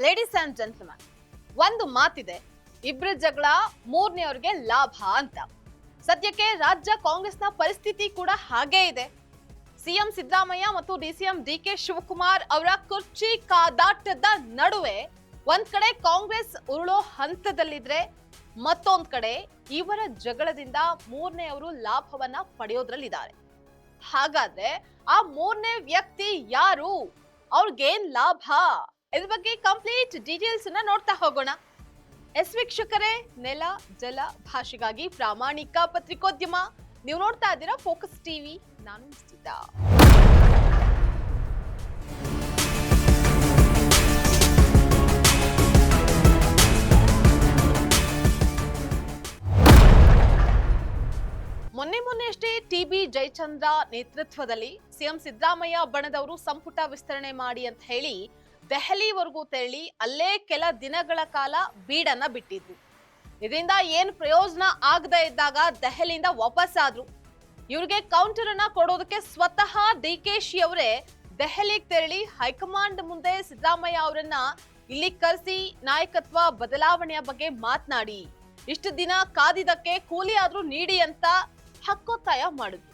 Ladies and gentleman, ಒಂದು ಮಾತಿದೆ, ಇಬ್ರ ಜಗಳ ಮೂರನೆಯವ್ರಿಗೆ ಲಾಭ ಅಂತ. ಸದ್ಯಕ್ಕೆ ರಾಜ್ಯ ಕಾಂಗ್ರೆಸ್ನ ಪರಿಸ್ಥಿತಿ ಕೂಡ ಹಾಗೇ ಇದೆ. ಸಿಎಂ ಸಿದ್ದರಾಮಯ್ಯ ಮತ್ತು ಡಿಸಿಎಂ ಡಿಕೆ ಶಿವಕುಮಾರ್ ಅವರ ಕುರ್ಚಿ ಕಾದಾಟದ ನಡುವೆ ಒಂದ್ ಕಡೆ ಕಾಂಗ್ರೆಸ್ ಉರುಳೋ ಹಂತದಲ್ಲಿದ್ರೆ, ಮತ್ತೊಂದ್ ಕಡೆ ಇವರ ಜಗಳದಿಂದ ಮೂರನೆಯವರು ಲಾಭವನ್ನ ಪಡೆಯೋದ್ರಲ್ಲಿದ್ದಾರೆ. ಹಾಗಾದ್ರೆ ಆ ಮೂರನೇ ವ್ಯಕ್ತಿ ಯಾರು? ಅವ್ರಿಗೇನ್ ಲಾಭ? ಇದ್ರ ಬಗ್ಗೆ ಕಂಪ್ಲೀಟ್ ಡೀಟೇಲ್ಸ್ ಅನ್ನ ನೋಡ್ತಾ ಹೋಗೋಣ. ವೀಕ್ಷಕರೇ, ನೆಲ ಜಲ ಭಾಷೆಗಾಗಿ ಪ್ರಾಮಾಣಿಕ ಪತ್ರಿಕೋದ್ಯಮ. ನೀವು ನೋಡ್ತಾ ಇದ್ದೀರಾ ಫೋಕಸ್ ಟಿವಿ. ನಾನು ನಿಶ್ಚಿತ. ಮೊನ್ನೆಯಷ್ಟೇ ಟಿ.ಬಿ. ಜಯಚಂದ್ರ ನೇತೃತ್ವದಲ್ಲಿ ಸಿಎಂ ಸಿದ್ದರಾಮಯ್ಯ ಬಣದವರು ಸಂಪುಟ ವಿಸ್ತರಣೆ ಮಾಡಿ ಅಂತ ಹೇಳಿ ದೆಹಲಿವರೆಗೂ ತೆರಳಿ ಅಲ್ಲೇ ಕೆಲ ದಿನಗಳ ಕಾಲ ಬೀಡನ್ನ ಬಿಟ್ಟಿದ್ರು. ಇದರಿಂದ ಏನ್ ಪ್ರಯೋಜನ ಆಗದೆ ಇದ್ದಾಗ ದೆಹಲಿಯಿಂದ ವಾಪಸ್ ಆದ್ರು. ಇವ್ರಿಗೆ ಕೌಂಟರ್ ಅನ್ನ ಕೊಡೋದಕ್ಕೆ ಸ್ವತಃ ಡಿಕೆಶಿ ಅವರೇ ದೆಹಲಿಗೆ ತೆರಳಿ ಹೈಕಮಾಂಡ್ ಮುಂದೆ ಸಿದ್ದರಾಮಯ್ಯ ಅವರನ್ನ ಇಲ್ಲಿ ಕರೆಸಿ ನಾಯಕತ್ವ ಬದಲಾವಣೆಯ ಬಗ್ಗೆ ಮಾತನಾಡಿ, ಇಷ್ಟು ದಿನ ಕಾದಿದ್ದಕ್ಕೆ ಕೂಲಿ ಆದ್ರೂ ನೀಡಿ ಅಂತ ಹಕ್ಕೊತ್ತಾಯ ಮಾಡಿದ್ರು.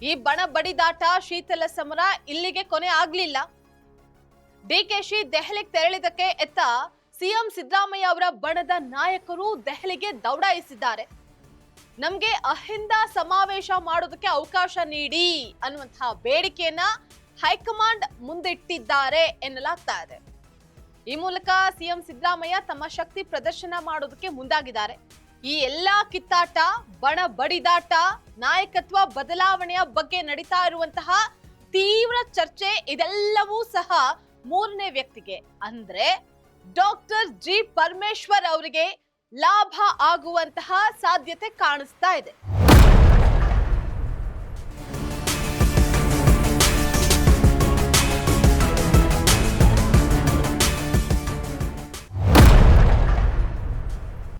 ಈ ಬಣ ಬಡಿದಾಟ, ಶೀತಲ ಸಮರ ಇಲ್ಲಿಗೆ ಕೊನೆ ಆಗ್ಲಿಲ್ಲ. ಡಿಕೆಶಿ ದೆಹಲಿಗೆ ತೆರಳಿದಕ್ಕೆ ಎತ್ತ ಸಿಎಂ ಸಿದ್ದರಾಮಯ್ಯ ಅವರ ಬಣದ ನಾಯಕರು ದೆಹಲಿಗೆ ದೌಡಾಯಿಸಿದ್ದಾರೆ. ನಮ್ಗೆ ಅಹಿಂದ ಸಮಾವೇಶ ಮಾಡೋದಕ್ಕೆ ಅವಕಾಶ ನೀಡಿ ಅನ್ನುವಂತಹ ಬೇಡಿಕೆಯನ್ನ ಹೈಕಮಾಂಡ್ ಮುಂದಿಟ್ಟಿದ್ದಾರೆ ಎನ್ನಲಾಗ್ತಾ ಇದೆ. ಈ ಮೂಲಕ ಸಿಎಂ ಸಿದ್ದರಾಮಯ್ಯ ತಮ್ಮ ಶಕ್ತಿ ಪ್ರದರ್ಶನ ಮಾಡೋದಕ್ಕೆ ಮುಂದಾಗಿದ್ದಾರೆ. ಈ ಎಲ್ಲಾ ಕಿತ್ತಾಟ, ಬಣ ಬಡಿದಾಟ, ನಾಯಕತ್ವ ಬದಲಾವಣೆಯ ಬಗ್ಗೆ ನಡೀತಾ ಇರುವಂತಹ ತೀವ್ರ ಚರ್ಚೆ ಇದೆಲ್ಲವೂ ಸಹ ಮೂರನೇ ವ್ಯಕ್ತಿಗೆ ಅಂದ್ರೆ ಡಾಕ್ಟರ್ ಜಿ ಪರಮೇಶ್ವರ್ ಅವರಿಗೆ ಲಾಭ ಆಗುವಂತಹ ಸಾಧ್ಯತೆ ಕಾಣಿಸ್ತಾ ಇದೆ.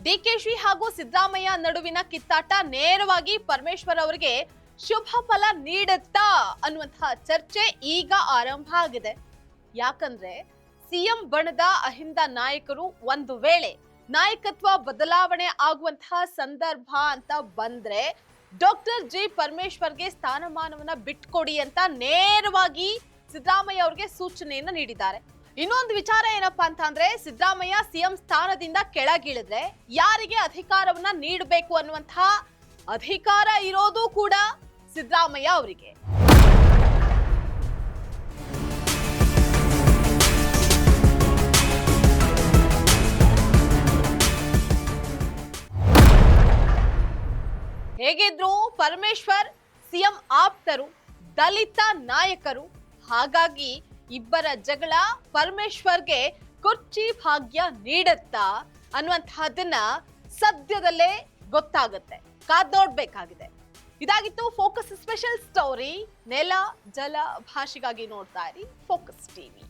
ಡಿಕೆಶಿ ಹಾಗೂ ಸಿದ್ದರಾಮಯ್ಯ ನಡುವಿನ ಕಿತ್ತಾಟ ನೇರವಾಗಿ ಪರಮೇಶ್ವರ್ ಅವರಿಗೆ ಶುಭ ಫಲ ನೀಡುತ್ತಾ ಅನ್ನುವಂತಹ ಚರ್ಚೆ ಈಗ ಆರಂಭ ಆಗಿದೆ. ಯಾಕಂದ್ರೆ ಸಿಎಂ ಬಣದ ಅಹಿಂದ ನಾಯಕರು ಒಂದು ವೇಳೆ ನಾಯಕತ್ವ ಬದಲಾವಣೆ ಆಗುವಂತಹ ಸಂದರ್ಭ ಅಂತ ಬಂದ್ರೆ ಡಾಕ್ಟರ್ ಜಿ ಪರಮೇಶ್ವರ್ಗೆ ಸ್ಥಾನಮಾನವನ್ನ ಬಿಟ್ಕೊಡಿ ಅಂತ ನೇರವಾಗಿ ಸಿದ್ದರಾಮಯ್ಯ ಅವರಿಗೆ ಸೂಚನೆಯನ್ನ ನೀಡಿದ್ದಾರೆ. ಇನ್ನೊಂದು ವಿಚಾರ ಏನಪ್ಪಾ ಅಂತ ಅಂದ್ರೆ, ಸಿದ್ದರಾಮಯ್ಯ ಸಿಎಂ ಸ್ಥಾನದಿಂದ ಕೆಳಗಿಳಿದ್ರೆ ಯಾರಿಗೆ ಅಧಿಕಾರವನ್ನ ನೀಡಬೇಕು ಅನ್ನುವಂತಹ ಅಧಿಕಾರ ಇರೋದು ಕೂಡ ಸಿದ್ದರಾಮಯ್ಯ ಅವರಿಗೆ. ಹೇಗಿದ್ರು ಪರಮೇಶ್ವರ್ ಸಿಎಂ ಆಪ್ತರು, ದಲಿತ ನಾಯಕರು. ಹಾಗಾಗಿ ಇಬ್ಬರ ಜಗಳ ಪರಮೇಶ್ವರ್ಗೆ ಕುರ್ಚಿ ಭಾಗ್ಯ ನೀಡುತ್ತಾ ಅನ್ನುವಂತಹದನ್ನ ಸದ್ಯದಲ್ಲೇ ಗೊತ್ತಾಗುತ್ತೆ. ಕಾದ್ ನೋಡ್ಬೇಕಾಗಿದೆ. ಇದಾಗಿತ್ತು ಫೋಕಸ್ ಸ್ಪೆಷಲ್ ಸ್ಟೋರಿ. ನೆಲ ಜಲ ಭಾಷೆಗಾಗಿ ನೋಡ್ತಾ ಇರಿ ಫೋಕಸ್ ಟಿವಿ.